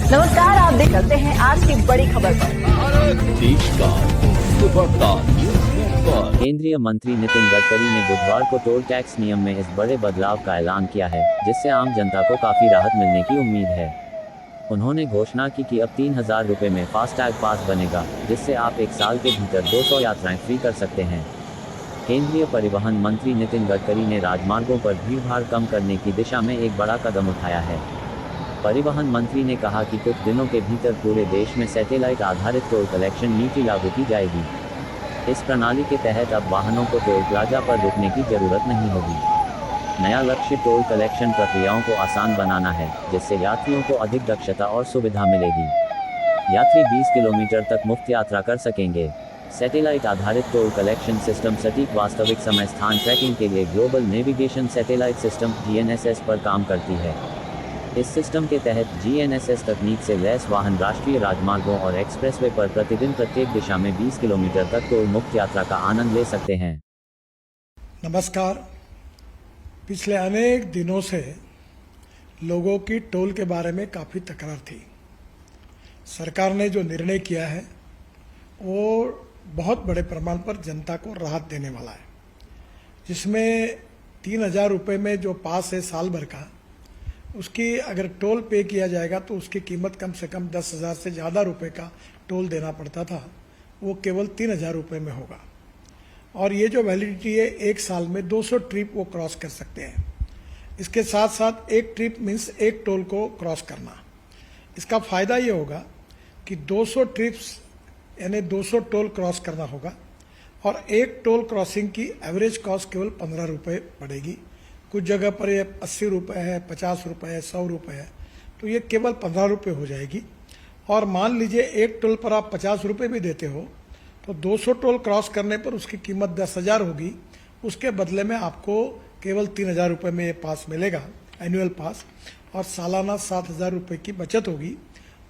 नमस्कार, आप देख सकते हैं आज की बड़ी खबर पर। केंद्रीय मंत्री नितिन गडकरी ने बुधवार को टोल टैक्स नियम में इस बड़े बदलाव का ऐलान किया है, जिससे आम जनता को काफी राहत मिलने की उम्मीद है। उन्होंने घोषणा की कि अब 3,000 रुपए में फास्टैग पास बनेगा, जिससे आप एक साल के भीतर 200 यात्राएं फ्री कर सकते हैं। केंद्रीय परिवहन मंत्री नितिन गडकरी ने राजमार्गों पर भीड़भाड़ कम करने की दिशा में एक बड़ा कदम उठाया है। परिवहन मंत्री ने कहा कि कुछ दिनों के भीतर पूरे देश में सैटेलाइट आधारित टोल कलेक्शन नीति लागू की जाएगी। इस प्रणाली के तहत अब वाहनों को टोल प्लाजा पर रुकने की जरूरत नहीं होगी। नया लक्ष्य टोल कलेक्शन प्रक्रियाओं को आसान बनाना है, जिससे यात्रियों को अधिक दक्षता और सुविधा मिलेगी। यात्री 20 किलोमीटर तक मुफ्त यात्रा कर सकेंगे। सैटेलाइट आधारित टोल कलेक्शन सिस्टम सटीक वास्तविक समय स्थान ट्रैकिंग के लिए global navigation satellite system (GNSS) पर काम करती है। इस सिस्टम के तहत GNSS तकनीक से लैस वाहन राष्ट्रीय राजमार्गों और एक्सप्रेसवे पर प्रतिदिन प्रत्येक दिशा में 20 किलोमीटर तक टोल मुक्त यात्रा का आनंद ले सकते हैं। नमस्कार। पिछले अनेक दिनों से लोगों की टोल के बारे में काफ़ी तकरार थी। सरकार ने जो निर्णय किया है वो बहुत बड़े प्रमाण पर जनता को राहत देने वाला है, जिसमें 3,000 रुपये में जो पास है साल भर का, उसकी अगर टोल पे किया जाएगा तो उसकी कीमत कम से कम 10,000 से ज़्यादा रुपए का टोल देना पड़ता था, वो केवल 3,000 रुपये में होगा। और ये जो वैलिडिटी है, एक साल में 200 ट्रिप वो क्रॉस कर सकते हैं। इसके साथ साथ एक ट्रिप मीन्स एक टोल को क्रॉस करना। इसका फ़ायदा ये होगा कि 200 ट्रिप्स यानी 200 टोल क्रॉस करना होगा और एक टोल क्रॉसिंग की एवरेज कॉस्ट केवल 15 रुपये पड़ेगी। कुछ जगह पर ये 80 रुपये है, 50 रुपये है, 100 रुपये है, तो ये केवल 15 रुपये हो जाएगी। और मान लीजिए एक टोल पर आप 50 रुपये भी देते हो तो 200 टोल क्रॉस करने पर उसकी कीमत 10,000 होगी। उसके बदले में आपको केवल 3,000 रुपये में ये पास मिलेगा, एनुअल पास, और सालाना 7,000 रुपये की बचत होगी।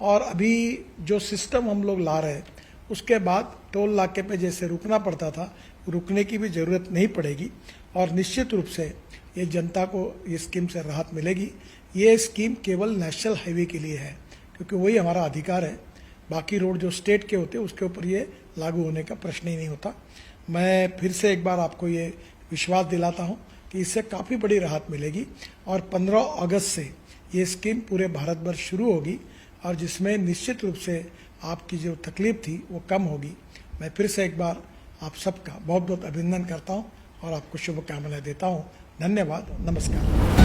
और अभी जो सिस्टम हम लोग ला रहे हैं उसके बाद टोल नाके पे जैसे रुकना पड़ता था, रुकने की भी ज़रूरत नहीं पड़ेगी। और निश्चित रूप से ये जनता को ये स्कीम से राहत मिलेगी। ये स्कीम केवल नेशनल हाईवे के लिए है, क्योंकि वही हमारा अधिकार है। बाकी रोड जो स्टेट के होते हैं उसके ऊपर ये लागू होने का प्रश्न ही नहीं होता। मैं फिर से एक बार आपको ये विश्वास दिलाता हूँ कि इससे काफ़ी बड़ी राहत मिलेगी। और 15 अगस्त से ये स्कीम पूरे भारत भर शुरू होगी और जिसमें निश्चित रूप से आपकी जो तकलीफ थी वो कम होगी। मैं फिर से एक बार आप सबका बहुत बहुत अभिनंदन करता हूँ और आपको शुभकामनाएं देता हूँ। धन्यवाद। नमस्कार।